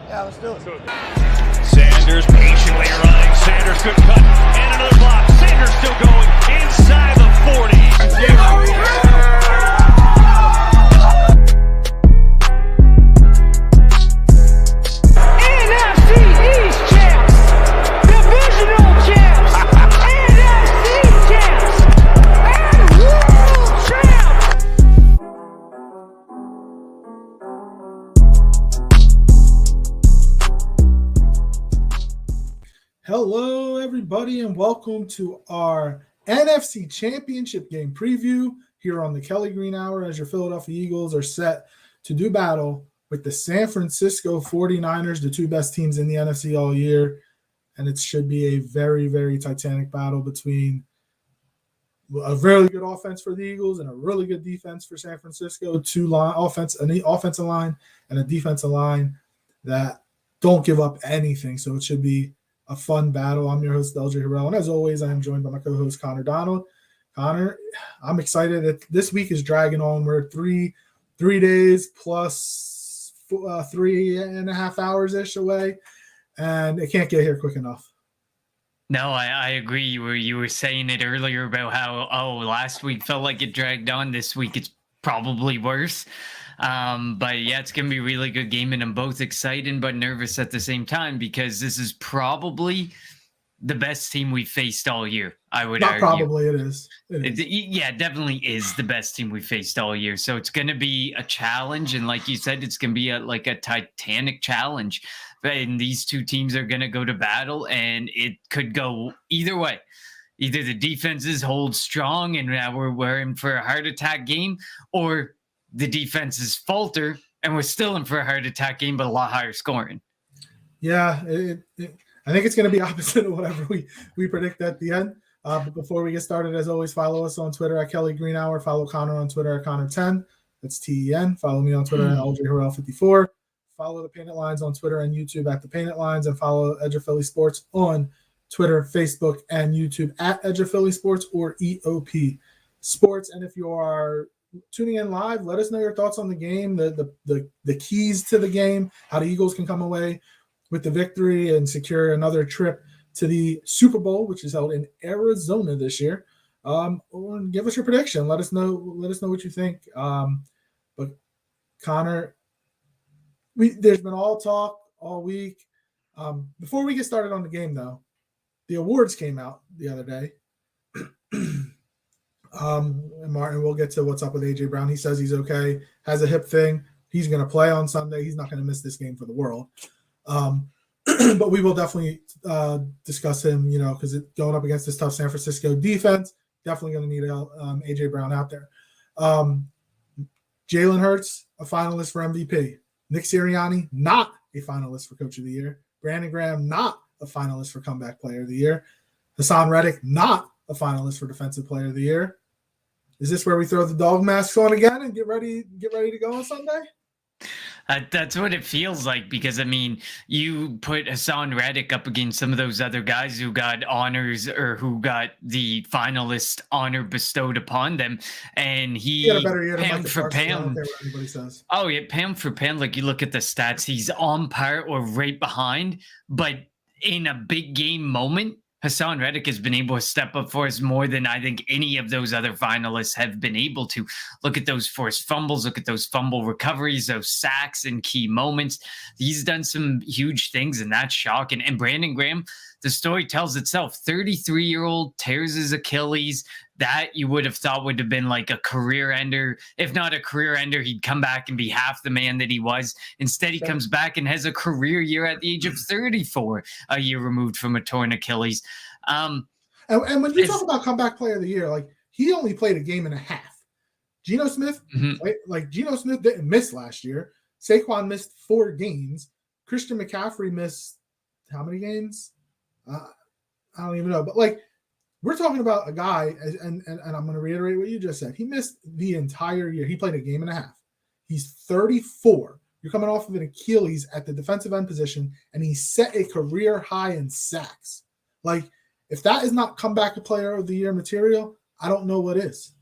Yeah, let's do it. Sanders patiently running. Sanders good cut. And another block. Sanders still going inside the 40. NFC East champs. Divisional champs. NFC champs. And world champs. Hello, everybody, and welcome to our NFC Championship game preview here on the Kelly Green Hour as your Philadelphia Eagles are set to do battle with the San Francisco 49ers, the two best teams in the NFC all year. And it should be a very, very titanic battle between a really good offense for the Eagles and a really good defense for San Francisco. An offensive line and a defensive line that don't give up anything. So it should be a fun battle. I'm your host, LJ Harrell, and as always, I am joined by my co-host, Connor Donald. Connor, I'm excited that this week is dragging on. We're three days plus 3.5 hours-ish away, and it can't get here quick enough. No, I agree. You were saying it earlier about how, last week felt like it dragged on. This week it's probably worse. But yeah, it's going to be a really good game, and I'm both excited but nervous at the same time because this is probably the best team we've faced all year, I would argue. Probably, it is. Yeah, it definitely is the best team we faced all year. So it's going to be a challenge, and like you said, it's going to be a titanic challenge. And these two teams are going to go to battle, and it could go either way. Either the defenses hold strong and now we're in for a heart attack game, or the defenses falter and we're still in for a heart attack game, but a lot higher scoring. Yeah, I think it's going to be opposite of whatever we predict at the end. But before we get started, as always, follow us on Twitter at Kelly Green Hour. Follow Connor on Twitter at Connor10. That's TEN. Follow me on Twitter at LJ Harrell54. Follow the Painted Lines on Twitter and YouTube at the Painted Lines, and follow Edge of Philly Sports on Twitter, Facebook, and YouTube at Edge of Philly Sports or EOP Sports. And if you are tuning in live, let us know your thoughts on the game, the keys to the game, how the Eagles can come away with the victory and secure another trip to the Super Bowl, which is held in Arizona this year. Or give us your prediction. Let us know what you think. But Connor, there's been all talk all week. Before we get started on the game, though, the awards came out the other day. And Martin, we'll get to what's up with AJ Brown. He says he's okay, has a hip thing. He's going to play on Sunday. He's not going to miss this game for the world. But we will definitely discuss him, because going up against this tough San Francisco defense, definitely going to need AJ Brown out there. Jalen Hurts, a finalist for MVP. Nick Sirianni, not a finalist for Coach of the Year. Brandon Graham, not a finalist for Comeback Player of the Year. Hassan Reddick, not a finalist for Defensive Player of the Year. Is this where we throw the dog masks on again and get ready to go on Sunday? That's what it feels like, because, you put Hassan Reddick up against some of those other guys who got honors or who got the finalist honor bestowed upon them, and he had a better year pound for pound. I don't care what anybody says. Oh, yeah, pound for pound. Like, you look at the stats, he's on par or right behind, but in a big game moment, Hassan Reddick has been able to step up for us more than I think any of those other finalists have been able to. Look at those forced fumbles. Look at those fumble recoveries, those sacks in key moments. He's done some huge things, and that's shocking. And Brandon Graham, the story tells itself. 33-year-old tears his Achilles. That you would have thought would have been like a career ender. If not a career ender, he'd come back and be half the man that he was. Instead, he comes back and has a career year at the age of 34, a year removed from a torn Achilles. And when you talk about Comeback Player of the Year, like, he only played a game and a half. Geno Smith, Geno Smith didn't miss last year. Saquon missed 4 games. Christian McCaffrey missed how many games? I don't even know. But, we're talking about a guy, and I'm going to reiterate what you just said. He missed the entire year. He played a game and a half. He's 34. You're coming off of an Achilles at the defensive end position, and he set a career high in sacks. If that is not Comeback Player of the Year material, I don't know what is.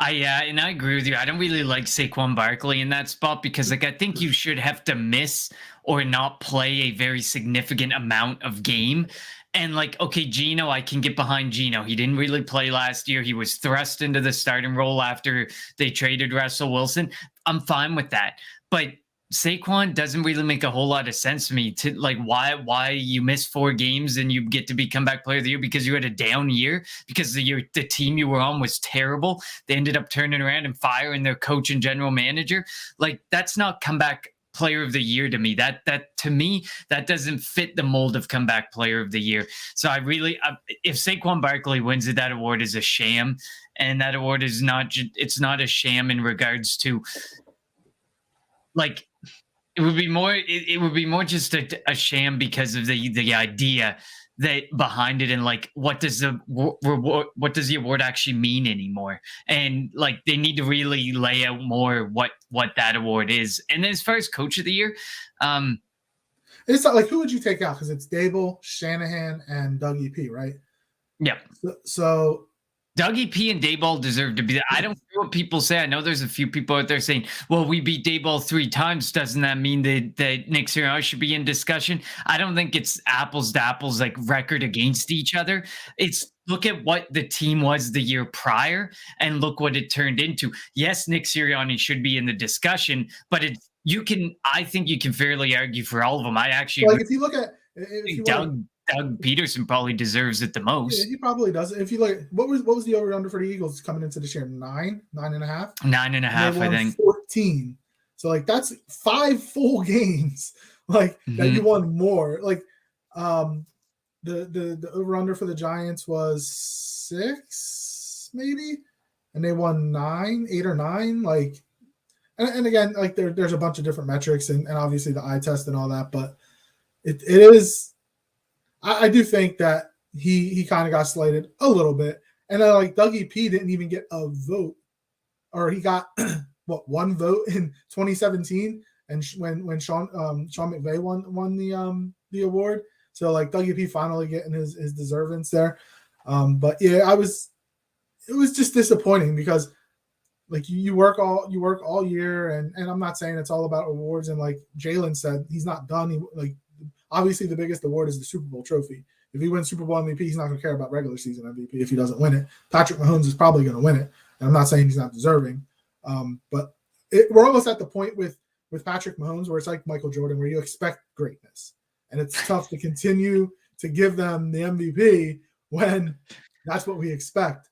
And I agree with you. I don't really like Saquon Barkley in that spot because, like, I think you should have to miss or not play a very significant amount of game. And like, okay, Geno, I can get behind Geno. He didn't really play last year. He was thrust into the starting role after they traded Russell Wilson. I'm fine with that. But Saquon doesn't really make a whole lot of sense to me. To like, why you miss 4 games and you get to be comeback player of the year because you had a down year because the team you were on was terrible. They ended up turning around and firing their coach and general manager. Like, that's not comeback player of the year to me. That to me, that doesn't fit the mold of comeback player of the year. So I really, if Saquon Barkley wins it, that award is a sham, and that award is not. It's not a sham in regards to like. It would be more. It would be more just a sham because of the idea that behind it, and like, what does the award actually mean anymore? And like, they need to really lay out more what that award is. And then as far as coach of the year, it's not like, who would you take out? Because it's Dable, Shanahan, and Doug EP, right? yeah. So Dougie P and Dayball deserve to be there. I don't care what people say. I know there's a few people out there saying, well, we beat Dayball 3 times. Doesn't that mean that Nick Sirianni should be in discussion? I don't think it's apples to apples, like record against each other. It's look at what the team was the year prior and look what it turned into. Yes, Nick Sirianni should be in the discussion, but I think you can fairly argue for all of them. I actually like, if you look at Doug Peterson probably deserves it the most. Yeah, he probably does. If you look, what was the over under for the Eagles coming into this year? 9.5? 9.5, I think. 14. So like, that's 5 full games. Like that you won more. Like the over under for the Giants was 6 maybe, and they won 8 or 9. Like, and again, like there's a bunch of different metrics and obviously the eye test and all that, but it is. I do think that he kind of got slighted a little bit. And then like Dougie P didn't even get a vote, or he got 1 vote in 2017. And when Sean McVay won the award. So like Dougie P finally getting his deservance there. But yeah, it was just disappointing because like you work all year, and I'm not saying it's all about awards. And like Jalen said, he's not done. Obviously, the biggest award is the Super Bowl trophy. If he wins Super Bowl MVP, he's not going to care about regular season MVP if he doesn't win it. Patrick Mahomes is probably going to win it, and I'm not saying he's not deserving. But we're almost at the point with Patrick Mahomes where it's like Michael Jordan, where you expect greatness, and it's tough to continue to give them the MVP when that's what we expect.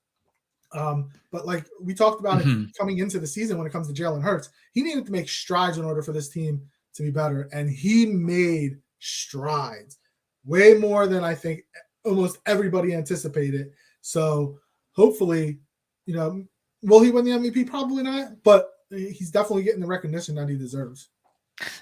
But like we talked about it coming into the season, when it comes to Jalen Hurts, he needed to make strides in order for this team to be better, and he made strides, way more than I think almost everybody anticipated. So hopefully, will he win the MVP? Probably not, but he's definitely getting the recognition that he deserves.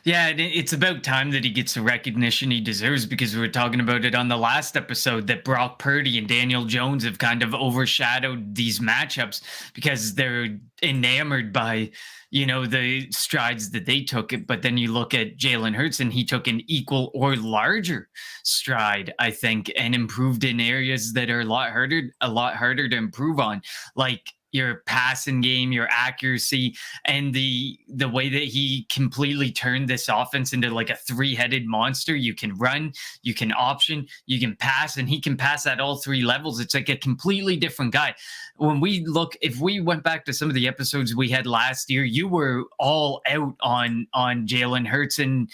Yeah, it's about time that he gets the recognition he deserves, because we were talking about it on the last episode that Brock Purdy and Daniel Jones have kind of overshadowed these matchups because they're enamored by, the strides that they took. But then you look at Jalen Hurts and he took an equal or larger stride, I think, and improved in areas that are a lot harder to improve on, like your passing game, your accuracy, and the way that he completely turned this offense into like a 3-headed monster. You can run, you can option, you can pass, and he can pass at all 3 levels. It's like a completely different guy. If we went back to some of the episodes we had last year, you were all out on Jalen Hurts, and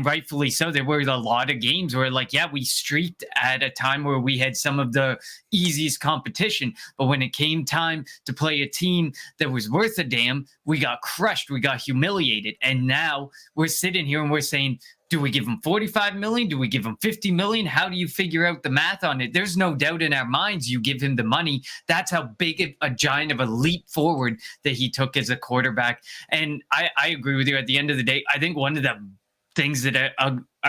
rightfully so. There were a lot of games where we streaked at a time where we had some of the easiest competition. But when it came time to play a team that was worth a damn, we got crushed. We got humiliated. And now we're sitting here and we're saying, do we give him 45 million? Do we give him 50 million? How do you figure out the math on it? There's no doubt in our minds you give him the money. That's how big a giant of a leap forward that he took as a quarterback. And I agree with you. At the end of the day, I think one of the things that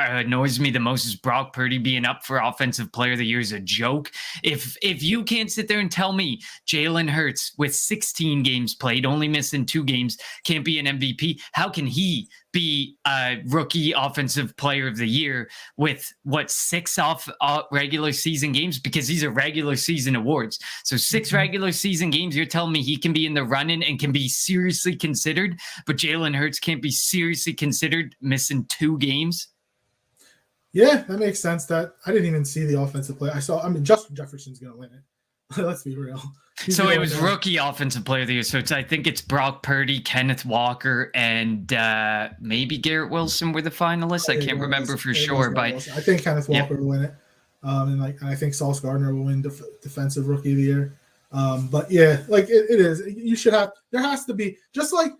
annoys me the most is Brock Purdy being up for Offensive Player of the Year is a joke. If you can't sit there and tell me Jalen Hurts with 16 games played, only missing 2 games, can't be an MVP, how can he be a rookie Offensive Player of the Year with 6 regular season games? Because these are regular season awards. So 6 regular season games, you're telling me he can be in the running and can be seriously considered, but Jalen Hurts can't be seriously considered missing 2 games? Yeah, that makes sense. That I didn't even see the offensive play. Justin Jefferson's going to win it. Let's be real. So it was rookie Offensive Player of the Year. So I think it's Brock Purdy, Kenneth Walker, and maybe Garrett Wilson were the finalists. I can't remember for sure, but I think Kenneth Walker will win it, and I think Sauce Gardner will win Defensive Rookie of the Year. But yeah, like it is. You should have. There has to be, just like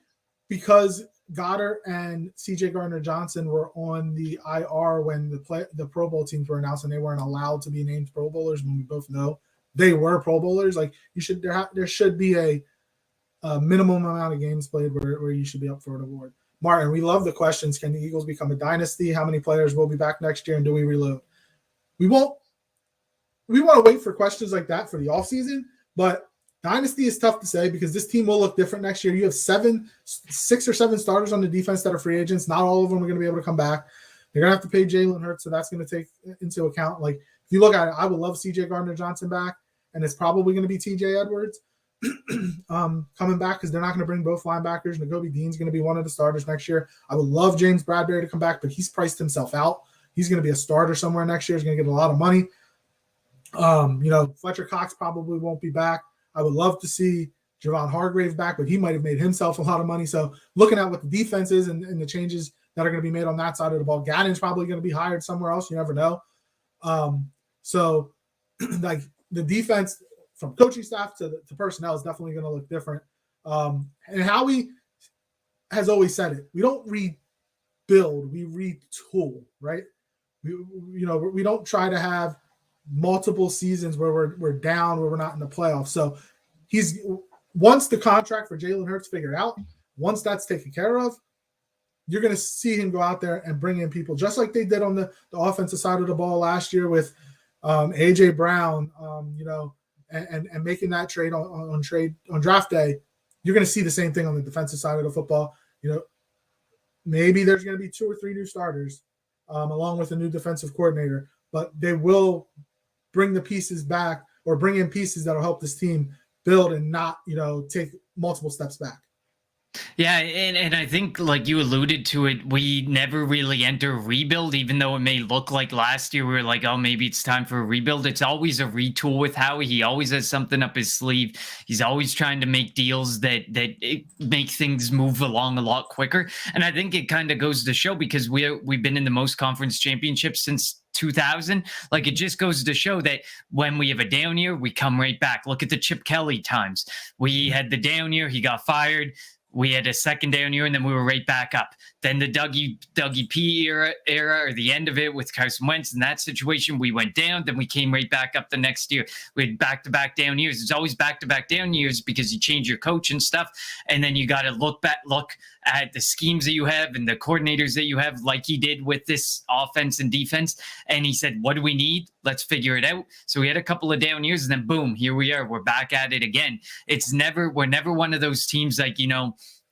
because Goddard and C.J. Gardner-Johnson were on the IR when the Pro Bowl teams were announced and they weren't allowed to be named Pro Bowlers, when we both know they were Pro Bowlers. Like there should be a minimum amount of games played where you should be up for an award. Martin, we love the questions. Can the Eagles become a dynasty? How many players will be back next year, and do we reload? We want to wait for questions like that for the offseason, but dynasty is tough to say because this team will look different next year. You have 6 or 7 starters on the defense that are free agents. Not all of them are going to be able to come back. They're going to have to pay Jalen Hurts, so that's going to take into account. Like, if you look at it, I would love C.J. Gardner-Johnson back, and it's probably going to be T.J. Edwards coming back because they're not going to bring both linebackers. Nakobe Dean's going to be one of the starters next year. I would love James Bradbury to come back, but he's priced himself out. He's going to be a starter somewhere next year. He's going to get a lot of money. Fletcher Cox probably won't be back. I would love to see Javon Hargrave back, but he might have made himself a lot of money. So looking at what the defense is and the changes that are going to be made on that side of the ball, Gannon's probably going to be hired somewhere else. You never know. So like the defense from coaching staff to personnel is definitely going to look different. And Howie has always said it. We don't rebuild, we retool, right? We don't try to have multiple seasons where we're down, where we're not in the playoffs. So once the contract for Jalen Hurts figured out, once that's taken care of, you're going to see him go out there and bring in people just like they did on the offensive side of the ball last year with A.J. Brown, and making that trade on draft day. You're going to see the same thing on the defensive side of the football. Maybe there's going to be 2 or 3 new starters along with a new defensive coordinator, but they will bring the pieces back or bring in pieces that will help this team build and not, take multiple steps back. Yeah, and I think, like you alluded to it, we never really enter a rebuild, even though it may look like last year we were like, oh, maybe it's time for a rebuild. It's always a retool with Howie. He always has something up his sleeve. He's always trying to make deals that make things move along a lot quicker. And I think it kind of goes to show because we've been in the most conference championships since 2000. Like, it just goes to show that when we have a down year, we come right back. Look at the Chip Kelly times. We had the down year, he got fired. We had a second down year, and then we were right back up. Then the Dougie P era, or the end of it with Carson Wentz, in that situation, we went down. Then we came right back up the next year. We had back-to-back down years. It's always back-to-back down years because you change your coach and stuff, and then you got to look at the schemes that you have and the coordinators that you have, like he did with this offense and defense. And he said, what do we need? Let's figure it out. So we had a couple of down years, and then boom, here we are. We're back at it again. We're never one of those teams like,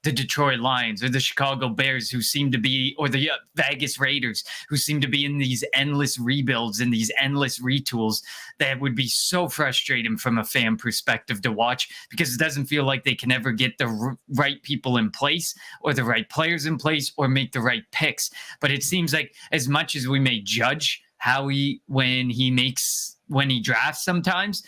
the Detroit Lions or the Chicago Bears who seem to be, or the Vegas Raiders who seem to be in these endless rebuilds and these endless retools that would be so frustrating from a fan perspective to watch, because it doesn't feel like they can ever get the right people in place or the right players in place or make the right picks. But it seems like, as much as we may judge Howie when he drafts sometimes,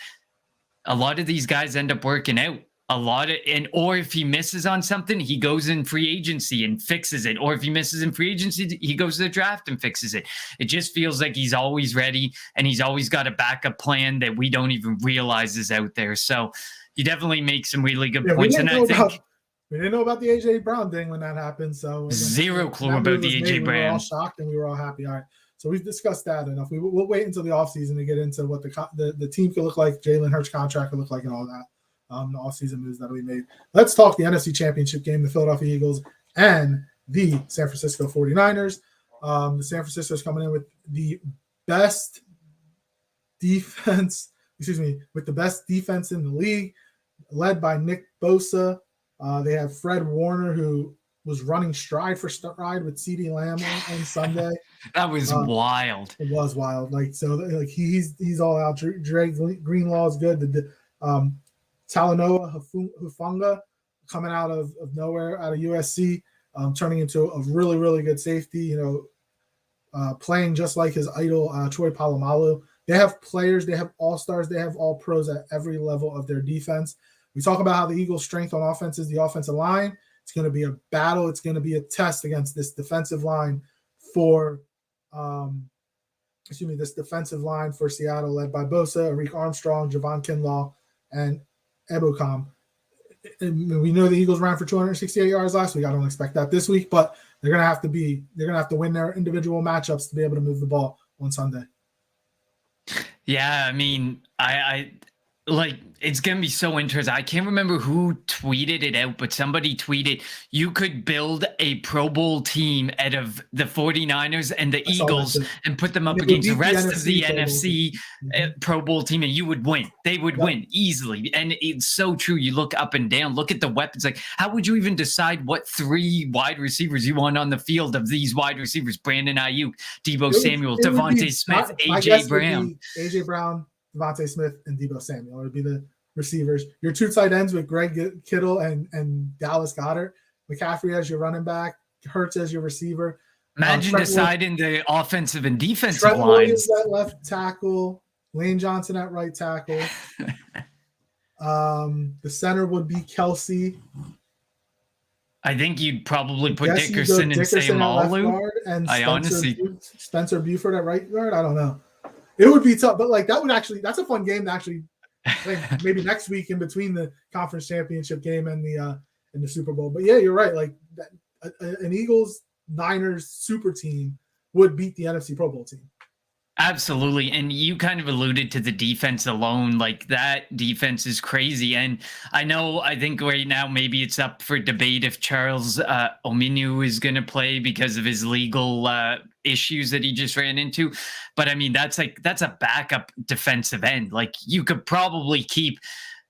a lot of these guys end up working out. Or if he misses on something, he goes in free agency and fixes it. Or if he misses in free agency, he goes to the draft and fixes it. It just feels like he's always ready, and he's always got a backup plan that we don't even realize is out there. So you definitely make some really good points. And I think we didn't know about the A.J. Brown thing when that happened. So zero clue about the A.J. Brown. We were all shocked and we were all happy. All right. So we've discussed that enough. We'll wait until the offseason to get into what the team could look like, Jalen Hurts' contract could look like, and all that. The offseason moves that we made. Let's talk the NFC Championship game, the Philadelphia Eagles and the San Francisco 49ers. The San Francisco is coming in with the best defense. With the best defense in the league, led by Nick Bosa. They have Fred Warner, who was running stride for stride with CeeDee Lamb on Sunday. That was wild. It was wild. He's all out. Dre Greenlaw is good. Talanoa Hufanga coming out of nowhere, out of USC, turning into a really, really good safety, playing just like his idol, Troy Polamalu. They have players, they have all-stars, they have all-pros at every level of their defense. We talk about how the Eagles' strength on offense is the offensive line. It's going to be a battle. It's going to be a test against this defensive line for Seattle, led by Bosa, Arik Armstrong, Javon Kinlaw, and Ebukam. We know the Eagles ran for 268 yards last week. I don't expect that this week, but they're going to have to win their individual matchups to be able to move the ball on Sunday. Yeah, I mean, I it's going to be so interesting. I can't remember who tweeted it out, but somebody tweeted, you could build a Pro Bowl team out of the 49ers and the Eagles and put them up against the rest of the NFC Pro Bowl team, and you would win. They would win easily. And it's so true. You look up and down, look at the weapons. Like, how would you even decide what 3 wide receivers you want on the field of these wide receivers? Brandon Ayuk, Deebo Samuel, Devontae Smith, A.J. Brown. A.J. Brown, Devontae Smith, and Deebo Samuel would be the receivers. Your 2 tight ends with Greg Kittle and Dallas Goedert. McCaffrey as your running back. Hurts as your receiver. Imagine deciding the offensive and defensive Trent lines. Williams at left tackle. Lane Johnson at right tackle. The center would be Kelsey. I think you'd probably put Dickerson and Sayamalu. And Spencer Buford at right guard. I don't know. It would be tough, but that's a fun game to actually play maybe next week in between the conference championship game and the Super Bowl. But yeah, you're right. Like an Eagles Niners super team would beat the NFC Pro Bowl team. Absolutely. And you kind of alluded to the defense alone. Like, that defense is crazy. And I think right now maybe it's up for debate if Charles Omenihu is going to play because of his legal issues that he just ran into. But I mean, that's a backup defensive end. Like, you could probably keep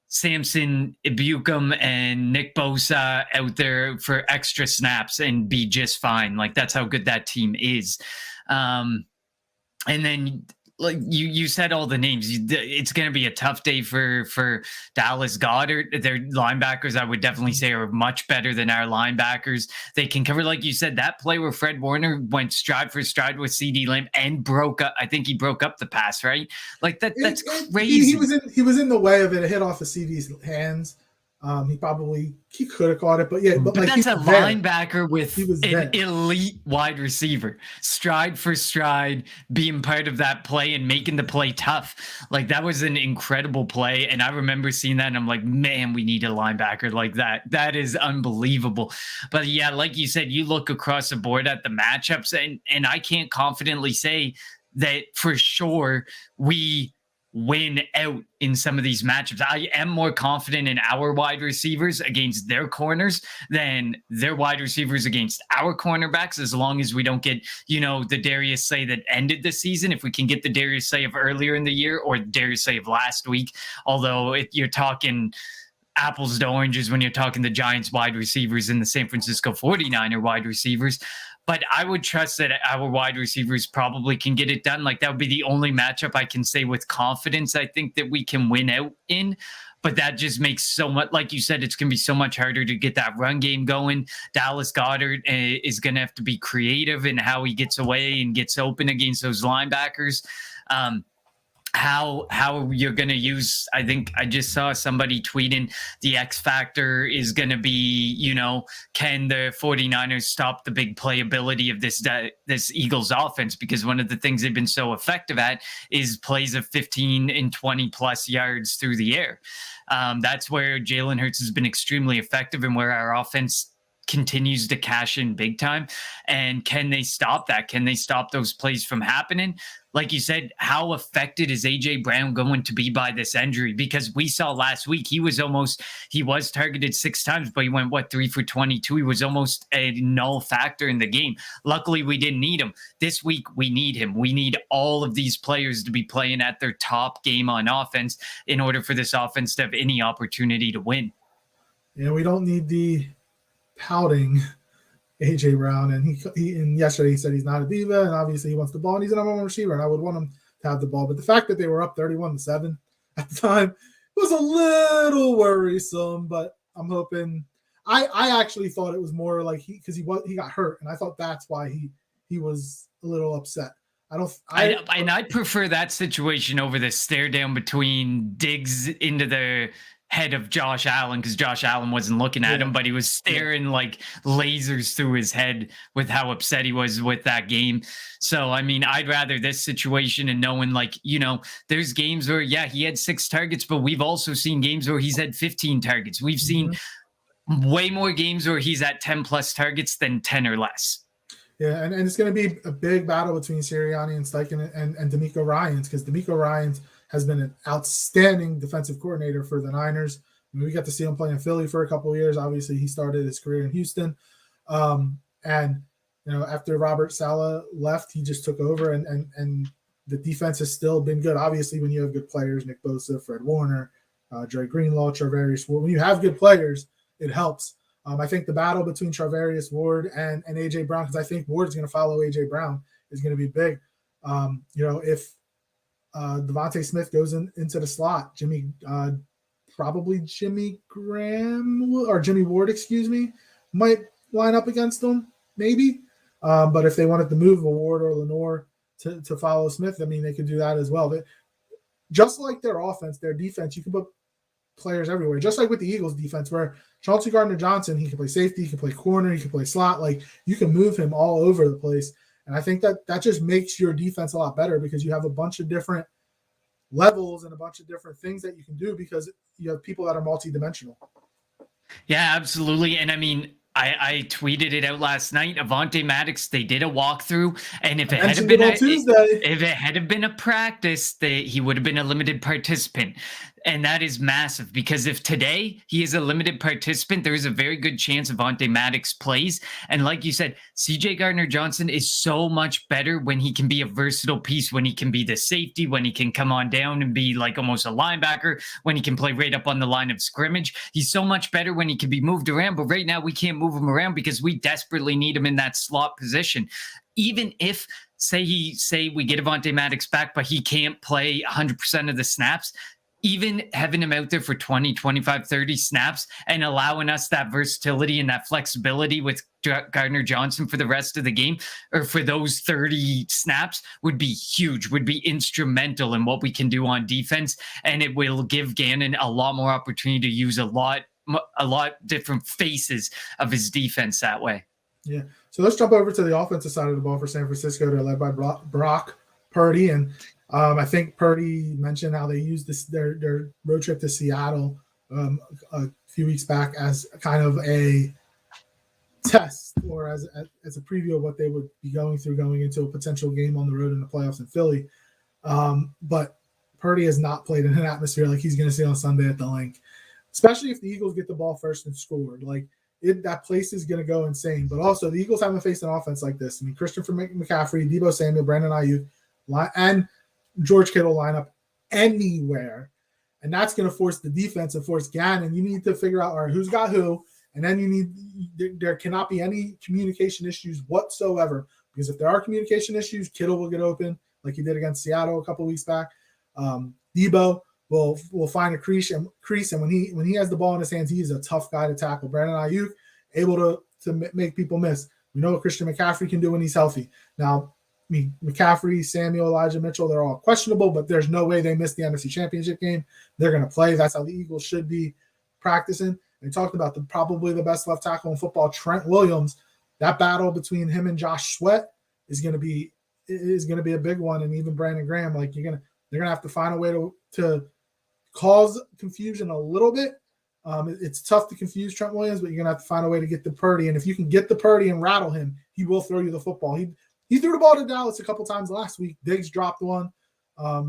Samson Ebukam and Nick Bosa out there for extra snaps and be just fine. Like, that's how good that team is. And then, like you said all the names, it's going to be a tough day for Dallas Goedert. Their linebackers, I would definitely say, are much better than our linebackers. They can cover, like you said, that play where Fred Warner went stride for stride with CeeDee Lamb and broke up. I think he broke up the pass, right? Like that's crazy. He was in the way of it. It hit off of CeeDee's hands. He could have caught it, but yeah. But that's a linebacker with an elite wide receiver, stride for stride, being part of that play and making the play tough. Like, that was an incredible play, and I remember seeing that, and I'm like, man, we need a linebacker like that. That is unbelievable. But yeah, like you said, you look across the board at the matchups, and I can't confidently say that for sure we win out in some of these matchups. I am more confident in our wide receivers against their corners than their wide receivers against our cornerbacks, as long as we don't get, the Darius Slay that ended the season. If we can get the Darius Slay of earlier in the year or Darius Slay of last week, although if you're talking apples to oranges when you're talking the Giants wide receivers and the San Francisco 49er wide receivers. But I would trust that our wide receivers probably can get it done. Like, that would be the only matchup I can say with confidence I think that we can win out in. But that just makes so much, like you said, it's going to be so much harder to get that run game going. Dallas Goedert is going to have to be creative in how he gets away and gets open against those linebackers. How you're going to use, I think I just saw somebody tweeting the X factor is going to be, can the 49ers stop the big playability of this Eagles offense? Because one of the things they've been so effective at is plays of 15 and 20 plus yards through the air. That's where Jalen Hurts has been extremely effective and where our offense continues to cash in big time. And can they stop that? Can they stop those plays from happening? Like you said, how affected is AJ Brown going to be by this injury? Because we saw last week he was targeted 6 times, but he went 3 for 22. He was almost a null factor in the game. Luckily, we didn't need him. This week, we need him. We need all of these players to be playing at their top game on offense in order for this offense to have any opportunity to win. Yeah, we don't need the pouting AJ Brown, and and yesterday he said he's not a diva, and obviously he wants the ball, and he's an number one receiver, and I would want him to have the ball. But the fact that they were up 31-7 at the time was a little worrisome. But I'm hoping. I actually thought it was more like he got hurt, and I thought that's why he was a little upset. I'd prefer that situation over the stare down between Diggs into the head of Josh Allen, because Josh Allen wasn't looking at him, but he was staring like lasers through his head with how upset he was with that game. So, I mean, I'd rather this situation and knowing, like, you know, there's games where, he had 6 targets, but we've also seen games where he's had 15 targets. We've seen way more games where he's at 10 plus targets than 10 or less. Yeah, and it's going to be a big battle between Sirianni and Steichen and DeMeco Ryans, because DeMeco Ryans has been an outstanding defensive coordinator for the Niners. I mean, we got to see him play in Philly for a couple of years. Obviously, he started his career in Houston. And, you know, after Robert Saleh left, he just took over, and the defense has still been good. Obviously, when you have good players, Nick Bosa, Fred Warner, Dre Greenlaw, Charvarius Ward, when you have good players, it helps. I think the battle between Charvarius Ward and A.J. Brown, because I think Ward's going to follow A.J. Brown, is going to be big. You know, if Devontae Smith goes into the slot, probably Jimmy Graham or Jimmy Ward, might line up against him, maybe. But if they wanted to move a Ward or Lenore to follow Smith, I mean, they could do that as well. Just like their offense, their defense, you can put players everywhere. Just like with the Eagles defense, where Chauncey Gardner-Johnson, he can play safety, he can play corner, he can play slot. Like, you can move him all over the place. And I think that just makes your defense a lot better, because you have a bunch of different levels and a bunch of different things that you can do, because you have people that are multidimensional. Yeah, absolutely. And I mean, I tweeted it out last night. Avonte Maddox, they did a walkthrough, and if it had been a practice, he would have been a limited participant. And that is massive, because if today he is a limited participant, there is a very good chance Avonte Maddox plays. And like you said, CJ Gardner-Johnson is so much better when he can be a versatile piece, when he can be the safety, when he can come on down and be like almost a linebacker, when he can play right up on the line of scrimmage. He's so much better when he can be moved around. But right now we can't move him around because we desperately need him in that slot position. Even if, say we get Avonte Maddox back, but he can't play 100% of the snaps, even having him out there for 20, 25, 30 snaps and allowing us that versatility and that flexibility with Gardner-Johnson for the rest of the game, or for those 30 snaps, would be huge, would be instrumental in what we can do on defense. And it will give Gannon a lot more opportunity to use a lot different faces of his defense that way. Yeah. So let's jump over to the offensive side of the ball for San Francisco. They're led by Brock Purdy, and I think Purdy mentioned how they used their road trip to Seattle a few weeks back as kind of a test, or as a preview of what they would be going through going into a potential game on the road in the playoffs in Philly. But Purdy has not played in an atmosphere like he's going to see on Sunday at the Link, especially if the Eagles get the ball first and scored. That place is going to go insane. But also, the Eagles haven't faced an offense like this. I mean, Christian McCaffrey, Deebo Samuel, Brandon Ayuk, and George Kittle line up anywhere. And that's going to force the defense and force Gannon. You need to figure out, all right, who's got who. And then there cannot be any communication issues whatsoever. Because if there are communication issues, Kittle will get open like he did against Seattle a couple weeks back. Deebo will find a crease, and when he has the ball in his hands, he is a tough guy to tackle. Brandon Ayuk, able to make people miss. We know what Christian McCaffrey can do when he's healthy. Now, I mean, McCaffrey, Samuel, Elijah Mitchell, they're all questionable, but there's no way they missed the NFC Championship game. They're going to play. That's how the Eagles should be practicing. They talked about probably the best left tackle in football, Trent Williams. That battle between him and Josh Sweat is going to be a big one, and even Brandon Graham. They're going to have to find a way to cause confusion a little bit, It's tough to confuse Trent Williams, but you're gonna have to find a way to get the Purdy. And if you can get the Purdy and rattle him, he will throw you the football. He threw the ball to Dallas a couple times last week. Diggs dropped one.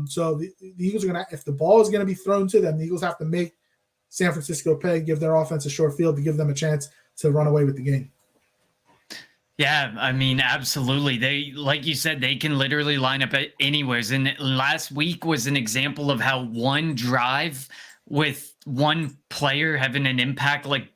So the Eagles are gonna, if the ball is gonna be thrown to them, the Eagles have to make San Francisco pay, give their offense a short field to give them a chance to run away with the game. Yeah, I mean, absolutely. They, like you said, they can literally line up at anywheres. And last week was an example of how one drive with one player having an impact, like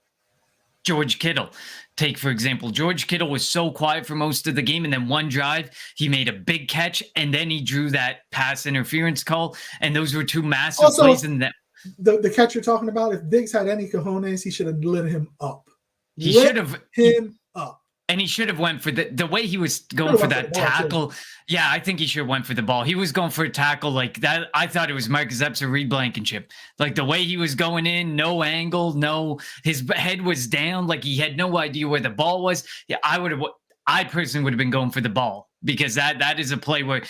George Kittle. Take, for example, George Kittle was so quiet for most of the game, and then one drive, he made a big catch, and then he drew that pass interference call, and those were two massive plays in that. The catch you're talking about, if Diggs had any cojones, he should have lit him up. He should have him up. And he should have went for the way he was going for that tackle. Yeah, I think he should have went for the ball. He was going for a tackle like that. I thought it was Marcus Epps or Reed Blankenship. Like the way he was going in, no angle, his head was down. Like he had no idea where the ball was. Yeah, I personally would have been going for the ball, because that is a play where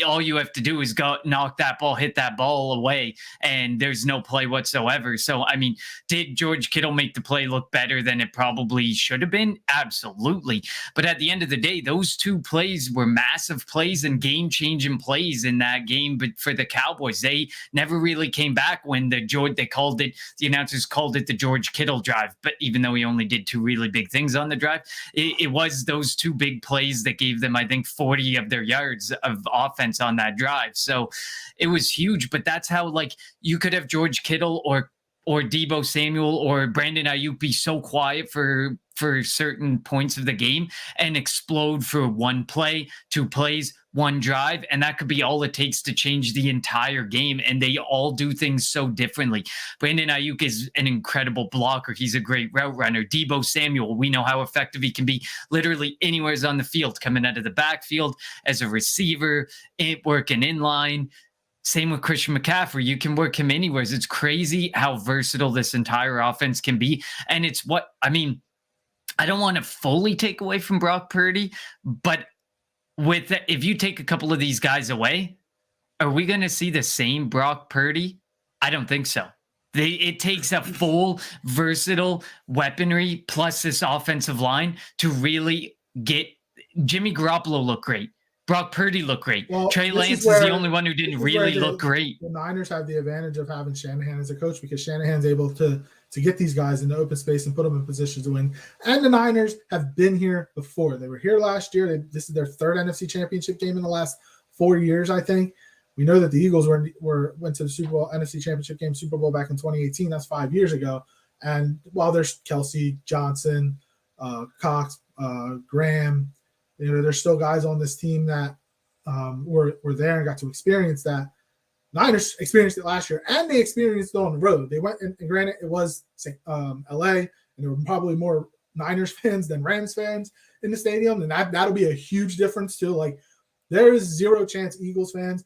all you have to do is go knock that ball, hit that ball away, and there's no play whatsoever. So, I mean, did George Kittle make the play look better than it probably should have been? Absolutely. But at the end of the day, those two plays were massive plays and game-changing plays in that game. But for the Cowboys, they never really came back when the announcers called it the George Kittle drive. But even though he only did two really big things on the drive, it was those two big plays that gave them, I think, 40 of their yards of offense on that drive. So it was huge, but that's how, like, you could have George Kittle or Deebo Samuel or Brandon Ayuk be so quiet for certain points of the game and explode for one play, two plays, one drive, and that could be all it takes to change the entire game. And they all do things so differently. Brandon Ayuk is an incredible blocker. He's a great route runner. Deebo Samuel, we know how effective he can be literally anywhere on the field, coming out of the backfield as a receiver, working in line. Same with Christian McCaffrey. You can work him anywhere. It's crazy how versatile this entire offense can be. And it's I don't want to fully take away from Brock Purdy, but if you take a couple of these guys away, are we going to see the same Brock Purdy? I don't think so. It takes a full versatile weaponry plus this offensive line to really get Jimmy Garoppolo look great. Brock Purdy looked great. Well, Trey Lance is the only one who didn't really look great. The Niners have the advantage of having Shanahan as a coach, because Shanahan's able to get these guys in the open space and put them in positions to win. And the Niners have been here before. They were here last year. This is their third NFC Championship game in the last 4 years, I think. We know that the Eagles went to the Super Bowl, NFC Championship game, Super Bowl back in 2018. That's 5 years ago. And while there's Kelsey, Johnson, Cox, Graham, there's still guys on this team that were there and got to experience that. Niners experienced it last year, and they experienced it on the road. They went, and granted, it was LA, and there were probably more Niners fans than Rams fans in the stadium, and that'll be a huge difference too. Like, there is zero chance Eagles fans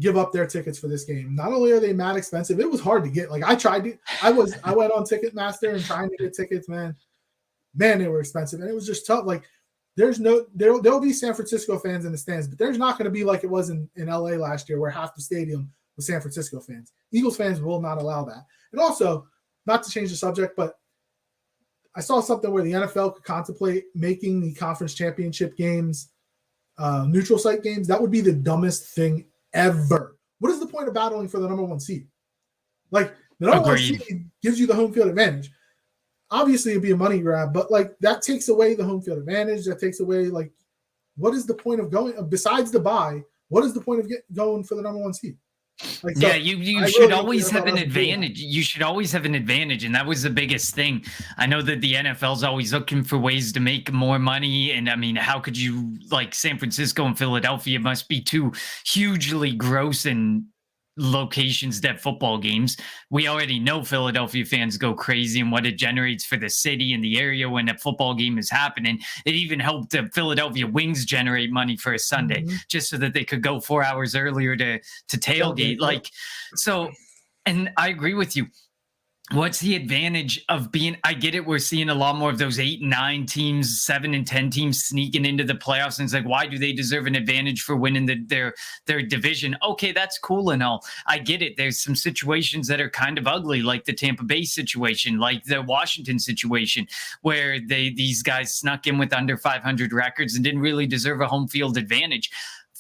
give up their tickets for this game. Not only are they mad expensive, it was hard to get. Like, I went on Ticketmaster and trying to get tickets, man, they were expensive, and it was just tough. Like, there'll be San Francisco fans in the stands, but there's not going to be like it was in LA last year, where half the stadium was San Francisco fans. Eagles fans will not allow that. And also, not to change the subject, but I saw something where the NFL could contemplate making the conference championship games neutral site games. That would be the dumbest thing ever. What is the point of battling for the number one seed? Like, the number one seed gives you the home field advantage. Obviously, it'd be a money grab, but like, that takes away the home field advantage. That takes away, like, what is the point of going besides the bye? What is the point of going for the number one seed? Like, so yeah, you should always have an advantage. You should always have an advantage, and that was the biggest thing. I know that the NFL's always looking for ways to make more money, and I mean, how could you, like, San Francisco and Philadelphia must be two hugely gross and locations that football games. We already know Philadelphia fans go crazy and what it generates for the city and the area when a football game is happening. It even helped the Philadelphia Wings generate money for a Sunday, just so that they could go 4 hours earlier to tailgate. Like, so, and I agree with you. what's the advantage of being, I get it, we're seeing a lot more of those 8 and 9 teams, 7 and 10 teams sneaking into the playoffs, and it's like, why do they deserve an advantage for winning their division? Okay, that's cool and all, I get it. There's some situations that are kind of ugly, like the Tampa Bay situation, like the Washington situation, where these guys snuck in with under 500 records and didn't really deserve a home field advantage.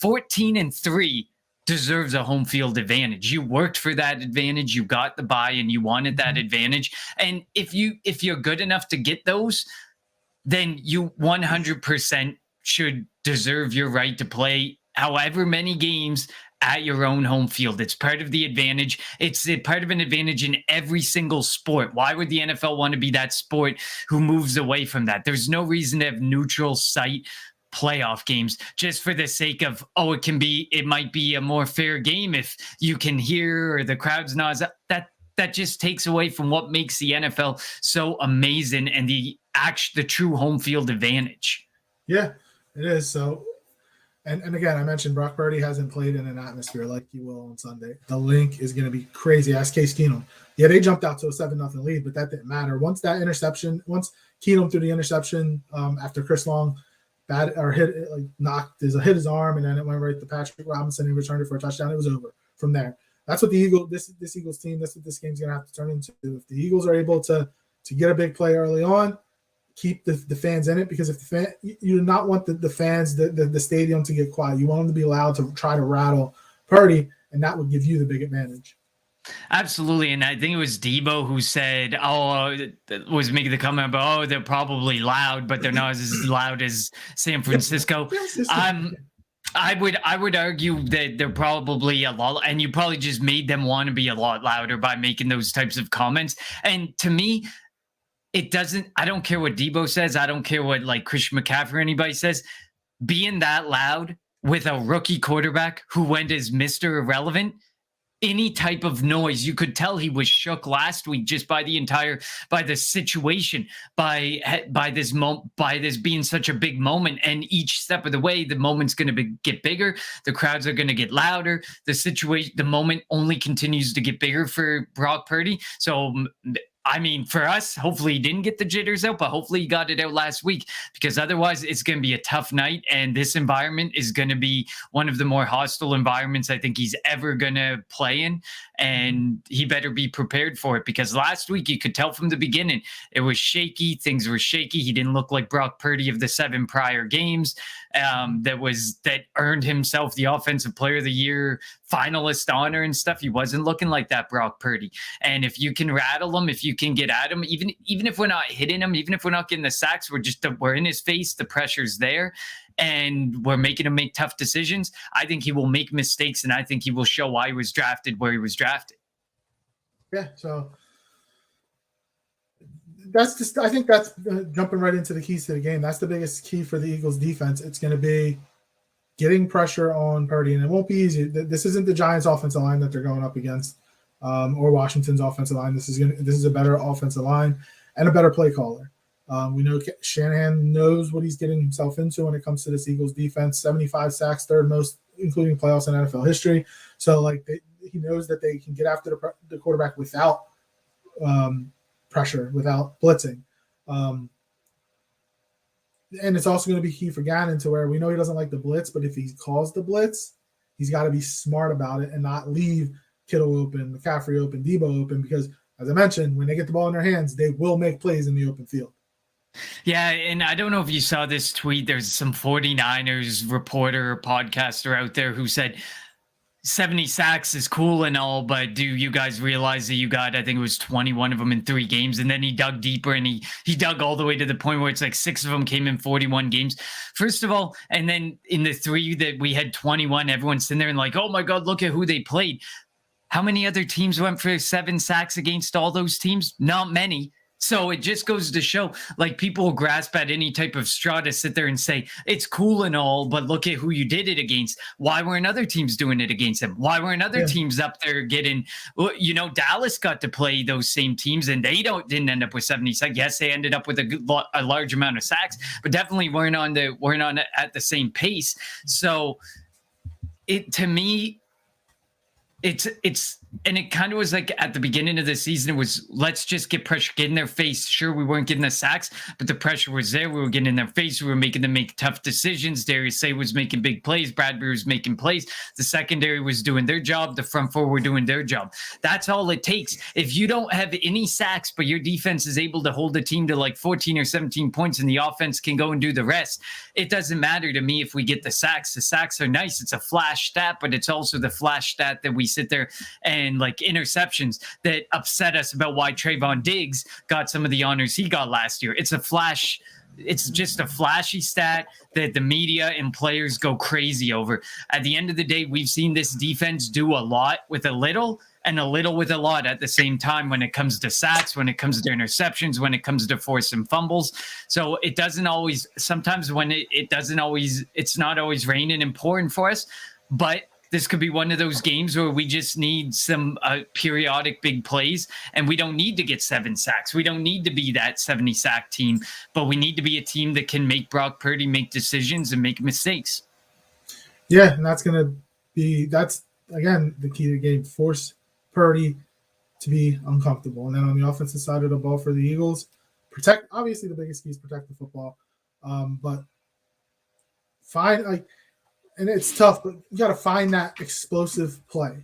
14-3 deserves a home field advantage. You worked for that advantage. You got the buy and you wanted that advantage. And if you're good enough to get those, then you 100% should deserve your right to play however many games at your own home field. It's part of the advantage. It's a part of an advantage in every single sport. Why would the NFL want to be that sport who moves away from that? There's no reason to have neutral site playoff games just for the sake of, it might be a more fair game if you can hear or the crowd's not. That just takes away from what makes the NFL so amazing and the true home field advantage. Yeah, it is. So, and again, I mentioned Brock Purdy hasn't played in an atmosphere like he will on Sunday. The link is going to be crazy. Ask Case Keenum. Yeah, they jumped out to a 7-0 lead, but that didn't matter. Once Keenum threw the interception after Chris Long hit his arm, and then it went right to Patrick Robinson. He returned it for a touchdown. It was over from there. That's what this Eagles team, that's what this game's going to have to turn into. If the Eagles are able to get a big play early on, keep the fans in it, because if you do not want the fans, the stadium to get quiet. You want them to be allowed to try to rattle Purdy, and that would give you the big advantage. Absolutely. And I think it was Debo who said, was making the comment about, they're probably loud, but they're not as loud as San Francisco. I would argue that they're probably a lot, and you probably just made them want to be a lot louder by making those types of comments. And to me, I don't care what Debo says. I don't care what like Christian McCaffrey or anybody says. Being that loud with a rookie quarterback who went as Mr. Irrelevant, any type of noise, you could tell he was shook last week just by the situation, by this being such a big moment. And each step of the way, the moment's going to get bigger. The crowds are going to get louder. The moment only continues to get bigger for Brock Purdy. So, I mean, for us, hopefully he didn't get the jitters out, but hopefully he got it out last week, because otherwise it's going to be a tough night. And this environment is going to be one of the more hostile environments I think he's ever going to play in. And he better be prepared for it, because last week you could tell from the beginning, it was shaky. Things were shaky. He didn't look like Brock Purdy of the 7 prior games that earned himself the Offensive Player of the Year finalist honor and stuff. He wasn't looking like that Brock Purdy. And if you can rattle him, if you can get at him, even if we're not hitting him, even if we're not getting the sacks, we're in his face, the pressure's there, and we're making him make tough decisions, I think he will make mistakes, and I think he will show why he was drafted where he was drafted. Yeah, so I think that's jumping right into the keys to the game. That's the biggest key for the Eagles defense. It's going to be getting pressure on Purdy, and it won't be easy. This isn't the Giants offensive line that they're going up against, or Washington's offensive line. This is a better offensive line and a better play caller. We know Shanahan knows what he's getting himself into when it comes to this Eagles defense. 75 sacks, third most, including playoffs in NFL history. So he knows that they can get after the quarterback without pressure, without blitzing. And it's also going to be key for Gannon, to where we know he doesn't like the blitz, but if he calls the blitz, he's got to be smart about it and not leave Kittle open, McCaffrey open, Debo open, because as I mentioned, when they get the ball in their hands, they will make plays in the open field. Yeah, and I don't know if you saw this tweet. There's some 49ers reporter or podcaster out there who said 70 sacks is cool and all, but do you guys realize that you got, I think it was 21 of them in 3 games, and then he dug deeper and he dug all the way to the point where it's like 6 of them came in 41 games. First of all, and then in the 3 that we had 21, everyone's sitting there and like, oh my God, look at who they played. How many other teams went for 7 sacks against all those teams? Not many. So it just goes to show, like, people will grasp at any type of straw to sit there and say, it's cool and all, but look at who you did it against. Why weren't other teams doing it against them? Why weren't other teams up there getting, Dallas got to play those same teams and they didn't end up with 70 sacks. Yes, they ended up with a large amount of sacks, but definitely weren't on at the same pace. So to me, and it kind of was like at the beginning of the season, it was let's just get pressure, get in their face. Sure, we weren't getting the sacks, but the pressure was there. We were getting in their face. We were making them make tough decisions. Darius Slay was making big plays. Bradbury was making plays. The secondary was doing their job. The front four were doing their job. That's all it takes. If you don't have any sacks, but your defense is able to hold the team to like 14 or 17 points and the offense can go and do the rest, it doesn't matter to me if we get the sacks. The sacks are nice. It's a flash stat, but it's also the flash stat that we sit there and like interceptions that upset us about why Trayvon Diggs got some of the honors he got last year. It's just a flashy stat that the media and players go crazy over. At the end of the day, we've seen this defense do a lot with a little and a little with a lot at the same time when it comes to sacks, when it comes to interceptions, when it comes to forcing fumbles. So it doesn't always, sometimes when it's not always raining and pouring for us, but this could be one of those games where we just need some periodic big plays, and we don't need to get 7 sacks. We don't need to be that 70 sack team, but we need to be a team that can make Brock Purdy make decisions and make mistakes. Yeah, and that's again the key to the game. Force Purdy to be uncomfortable. And then on the offensive side of the ball for the Eagles, obviously the biggest key is protect the football. But and it's tough, but you got to find that explosive play.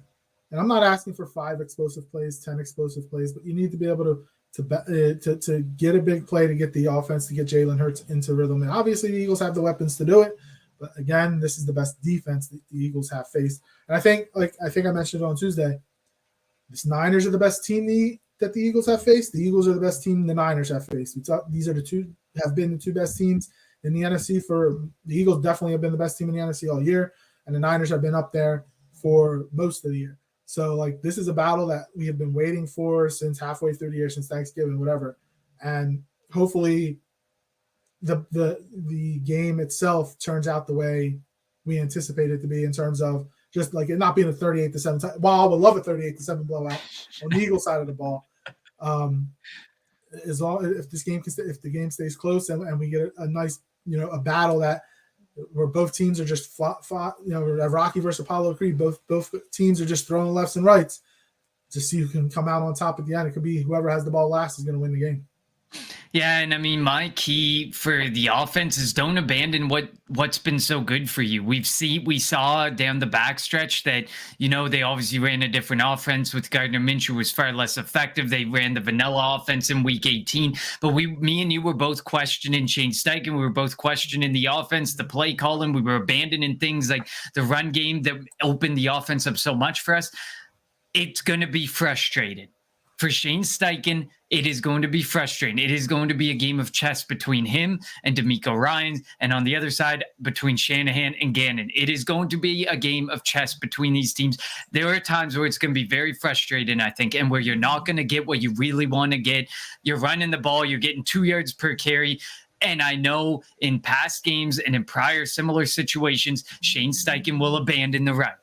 And I'm not asking for 5 explosive plays, 10 explosive plays, but you need to be able to get a big play to get the offense, to get Jalen Hurts into rhythm. And obviously the Eagles have the weapons to do it. But again, this is the best defense that the Eagles have faced. And I think I mentioned it on Tuesday, the Niners are the best team that the Eagles have faced. The Eagles are the best team the Niners have faced. These are have been the 2 best teams in the NFC. For the Eagles definitely have been the best team in the NFC all year, and the Niners have been up there for most of the year. So like this is a battle that we have been waiting for since halfway through the year, since Thanksgiving, whatever. And hopefully the game itself turns out the way we anticipate it to be, in terms of just like it not being a 38-7. Well, I would love a 38-7 blowout on the Eagles side of the ball. As long if the game stays close and we get a nice, a battle where both teams are just fought, Rocky versus Apollo Creed, both teams are just throwing lefts and rights to see who can come out on top at the end. It could be whoever has the ball last is going to win the game. Yeah, and I mean, my key for the offense is don't abandon what's been so good for you. We saw down the backstretch that, they obviously ran a different offense with Gardner Minshew was far less effective. They ran the vanilla offense in week 18, but me and you were both questioning Shane Steichen. We were both questioning the offense, the play calling. We were abandoning things like the run game that opened the offense up so much for us. It's going to be frustrating. For Shane Steichen, it is going to be frustrating. It is going to be a game of chess between him and DeMeco Ryans, and on the other side, between Shanahan and Gannon. It is going to be a game of chess between these teams. There are times where it's going to be very frustrating, I think, and where you're not going to get what you really want to get. You're running the ball. You're getting 2 yards per carry. And I know in past games and in prior similar situations, Shane Steichen will abandon the run.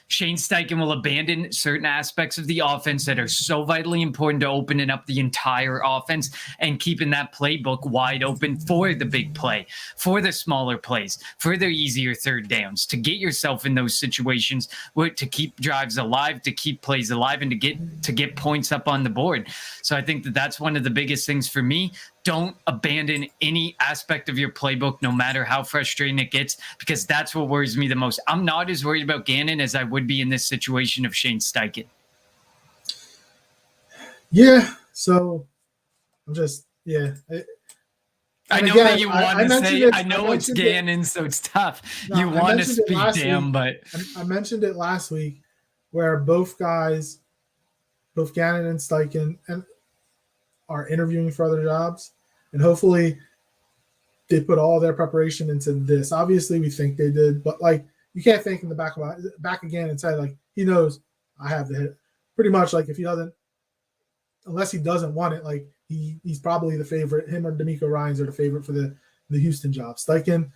Shane Steichen will abandon certain aspects of the offense that are so vitally important to opening up the entire offense and keeping that playbook wide open for the big play, for the smaller plays, for the easier third downs, to get yourself in those situations where to keep drives alive, to keep plays alive, and to get points up on the board. So I think that's one of the biggest things for me. Don't abandon any aspect of your playbook, no matter how frustrating it gets, because that's what worries me the most. I'm not as worried about Gannon as I would be in this situation of Shane Steichen. Yeah, so I'm just, I know that you want to say, I know it's Gannon, so it's tough. No, you want to speak down, but I mentioned it last week where both guys, both Gannon and Steichen, are interviewing for other jobs, and hopefully they put all their preparation into this. Obviously, we think they did, but like you can't think in the back again and say like he knows I have the hit. Pretty much like if he doesn't, unless he doesn't want it, like he's probably the favorite. Him or DeMeco Ryans are the favorite for the Houston job. Steichen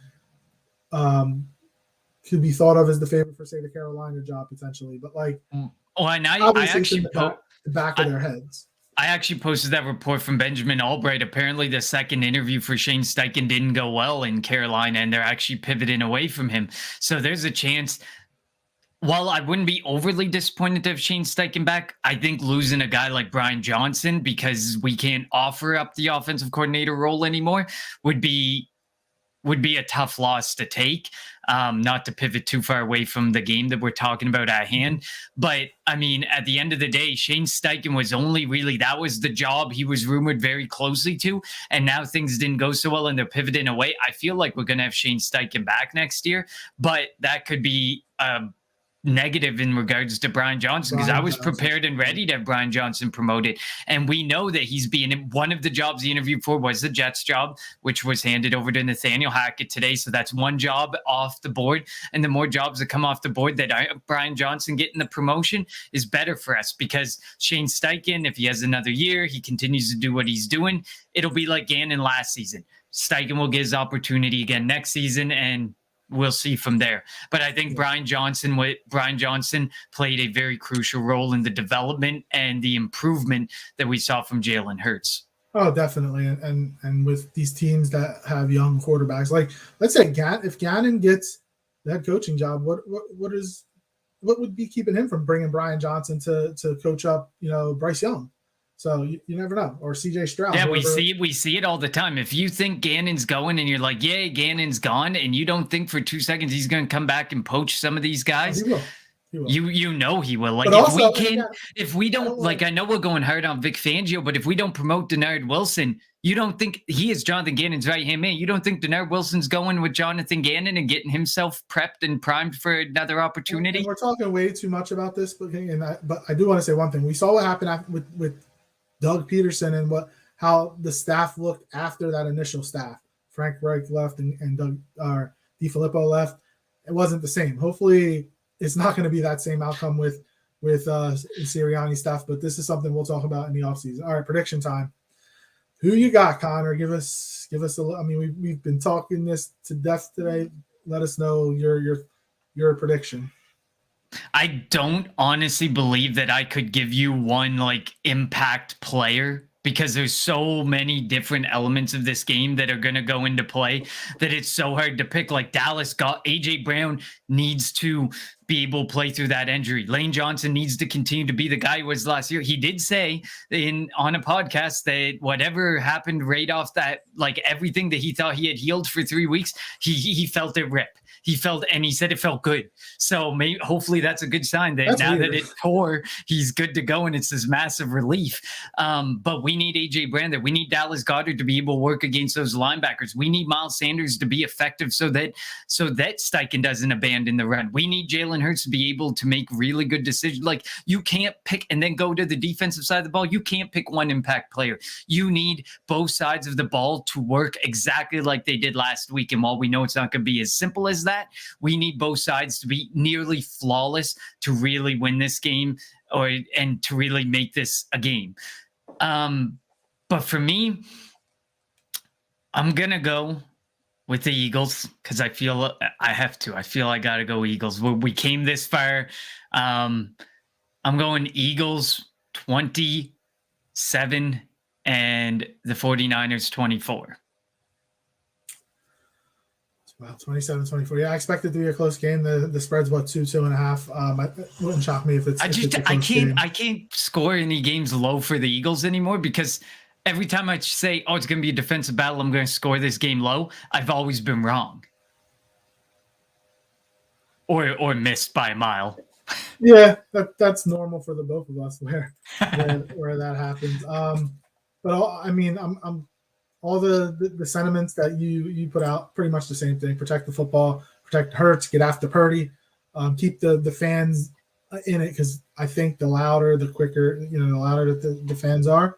could be thought of as the favorite for say the Carolina job potentially, but like and I obviously actually the back of their heads. I actually posted that report from Benjamin Albright. Apparently, the second interview for Shane Steichen didn't go well in Carolina, and they're actually pivoting away from him. So there's a chance while I wouldn't be overly disappointed to have Shane Steichen back, I think losing a guy like Brian Johnson because we can't offer up the offensive coordinator role anymore would be a tough loss to take. Not to pivot too far away from the game that we're talking about at hand. But I mean, at the end of the day, Shane Steichen was only really, that was the job he was rumored very closely to. And now things didn't go so well and they're pivoting away. I feel like we're going to have Shane Steichen back next year, but that could be negative in regards to Brian Johnson, because I was prepared and ready to have Brian Johnson promoted. And we know that he's being, one of the jobs he interviewed for was the Jets job, which was handed over to Nathaniel Hackett today. So that's one job off the board. And the more jobs that come off the board that Brian Johnson getting the promotion is better for us, because Shane Steichen, if he has another year, he continues to do what he's doing, it'll be like Gannon last season. Steichen will get his opportunity again next season, and we'll see from there. But I think Brian Johnson played a very crucial role in the development and the improvement that we saw from Jalen Hurts. Oh, definitely. And with these teams that have young quarterbacks, like let's say if Gannon gets that coaching job, what would be keeping him from bringing Brian Johnson to coach up, Bryce Young? So you never know. Or CJ Stroud. Yeah, we see it all the time. If you think Gannon's going and you're like, yeah, Gannon's gone, and you don't think for 2 seconds he's going to come back and poach some of these guys, he will. You know he will. Like, if we don't, like, I know we're going hard on Vic Fangio, but if we don't promote Denard Wilson, you don't think he is Jonathan Gannon's right-hand man. You don't think Denard Wilson's going with Jonathan Gannon and getting himself prepped and primed for another opportunity? And we're talking way too much about this, but I do want to say one thing. We saw what happened with Doug Peterson and how the staff looked after that initial staff. Frank Reich left and Doug DiFilippo left. It wasn't the same. Hopefully, it's not going to be that same outcome with Sirianni stuff. But this is something we'll talk about in the offseason. All right, prediction time. Who you got, Connor? Give us a. I mean, we've been talking this to death today. Let us know your prediction. I don't honestly believe that I could give you one like impact player, because there's so many different elements of this game that are going to go into play that it's so hard to pick. Like Dallas got AJ Brown needs to be able to play through that injury. Lane Johnson needs to continue to be the guy he was last year. He did say on a podcast that whatever happened right off that, like everything that he thought he had healed for 3 weeks, he felt it rip. He said it felt good. So hopefully that's a good sign that that it tore, he's good to go and it's this massive relief. But we need AJ Brown. We need Dallas Goedert to be able to work against those linebackers. We need Miles Sanders to be effective so that Steichen doesn't abandon the run. We need Jalen Hurts to be able to make really good decisions. Like, you can't pick and then go to the defensive side of the ball. You can't pick one impact player. You need both sides of the ball to work exactly like they did last week. And while we know it's not going to be as simple as that, we need both sides to be nearly flawless to really win this game and to really make this a game. But for me, I'm going to go with the Eagles because I feel I have to. I feel I got to go Eagles. We came this far. I'm going Eagles 27 and the 49ers 24. Wow, 27-24. Yeah, I expect it to be a close game. The spread's 2.5. It wouldn't shock me if it's. I can't score any games low for the Eagles anymore, because every time I say, "Oh, it's going to be a defensive battle, I'm going to score this game low," I've always been wrong, or missed by a mile. Yeah, that's normal for the both of us where that happens. But I'm all the sentiments that you put out, pretty much the same thing. Protect the football, protect Hurts, get after Purdy, keep the fans in it, because I think the louder, the quicker, the louder that the fans are,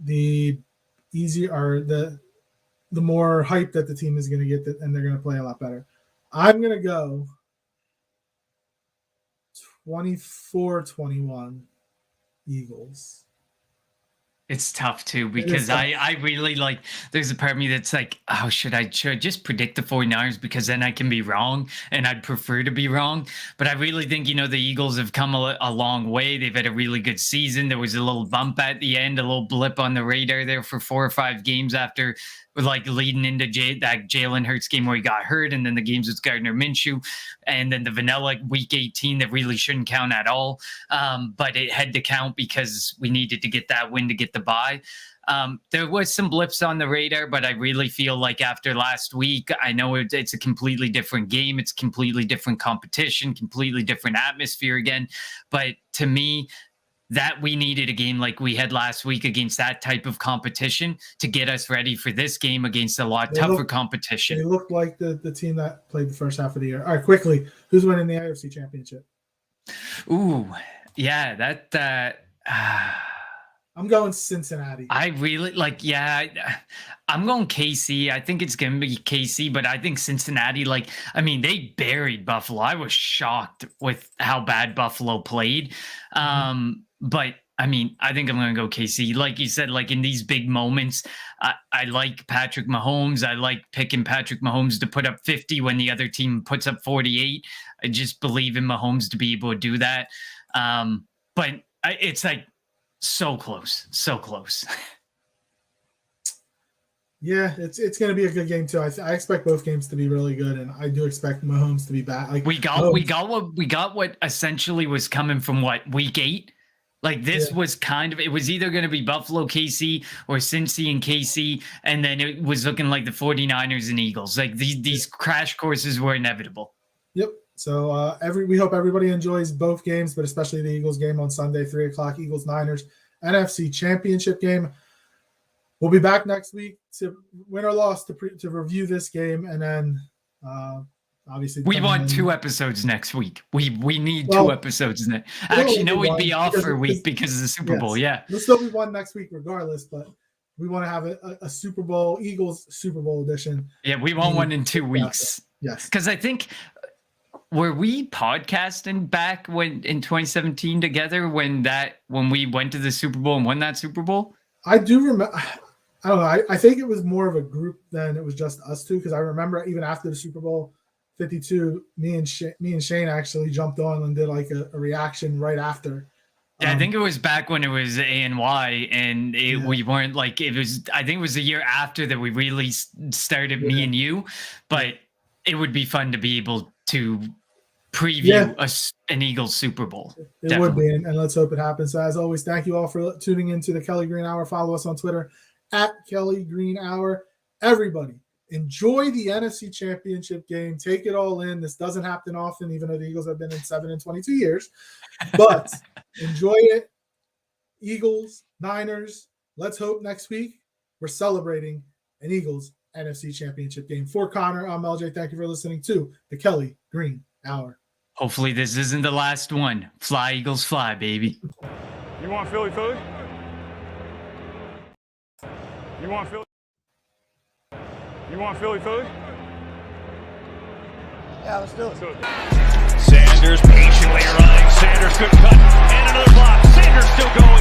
the easier or the more hype that the team is going to get, and they're going to play a lot better. I'm going to go 24-21 Eagles. It's tough too because tough. I really like. There's a part of me that's like, oh, should I just predict the 49ers because then I can be wrong, and I'd prefer to be wrong. But I really think the Eagles have come a long way. They've had a really good season. There was a little bump at the end, a little blip on the radar there for 4 or 5 games after, like leading into that Jalen Hurts game where he got hurt, and then the games with Gardner Minshew, and then the vanilla week 18 that really shouldn't count at all. But it had to count because we needed to get that win to get the bye. There was some blips on the radar, but I really feel like after last week, I know it's a completely different game. It's completely different competition, completely different atmosphere again. But to me, that we needed a game like we had last week against that type of competition to get us ready for this game against a lot tougher competition. They looked like the team that played the first half of the year. All right, quickly, who's winning the AFC Championship? Ooh, yeah, that I'm going Cincinnati. I really I'm going KC. I think it's going to be KC, but I think Cincinnati, they buried Buffalo. I was shocked with how bad Buffalo played. But I think I'm going to go KC. Like you said, like in these big moments, I like Patrick Mahomes. I like picking Patrick Mahomes to put up 50 when the other team puts up 48. I just believe in Mahomes to be able to do that. But it's like so close. Yeah, it's going to be a good game too. I expect both games to be really good, and I do expect Mahomes to be back. Like we got what essentially was coming from week 8. Like this was it was either going to be Buffalo, KC, or Cincy and KC, and then it was looking like the 49ers and Eagles. Like these crash courses were inevitable. Yep. So we hope everybody enjoys both games, but especially the Eagles game on Sunday, 3:00, Eagles-Niners, NFC Championship game. We'll be back next week to win or loss to review this game, and then obviously we want 2 episodes next week. We need 2 episodes. Actually, no, we'd be off for a week because of the Super Bowl. Yeah, there'll still be one next week regardless, but we want to have a Super Bowl, Eagles Super Bowl edition. Yeah, we want one in 2 weeks. Yes, because I think. Were we podcasting back in 2017 together when we went to the Super Bowl and won that Super Bowl? I do remember. I don't know. I think it was more of a group than it was just us two, because I remember even after the Super Bowl 52, me and Shane actually jumped on and did like a reaction right after. Yeah, I think it was back when it was ANY, and we weren't like it was. I think it was the year after that we really started me and you, but it would be fun to be able to preview an Eagles Super Bowl. It would be, and let's hope it happens. So as always, thank you all for tuning into the Kelly Green Hour. Follow us on Twitter at Kelly Green Hour. Everybody, enjoy the NFC Championship game. Take it all in. This doesn't happen often, even though the Eagles have been in 7 and 22 years. But enjoy it. Eagles, Niners. Let's hope next week we're celebrating an Eagles NFC Championship game. For Connor, I'm LJ. Thank you for listening to the Kelly Green Hour. Hopefully this isn't the last one. Fly, Eagles, fly, baby. You want Philly food? You want Philly? You want Philly food? Yeah, let's do it. Sanders patiently running. Sanders good cut and another block. Sanders still going.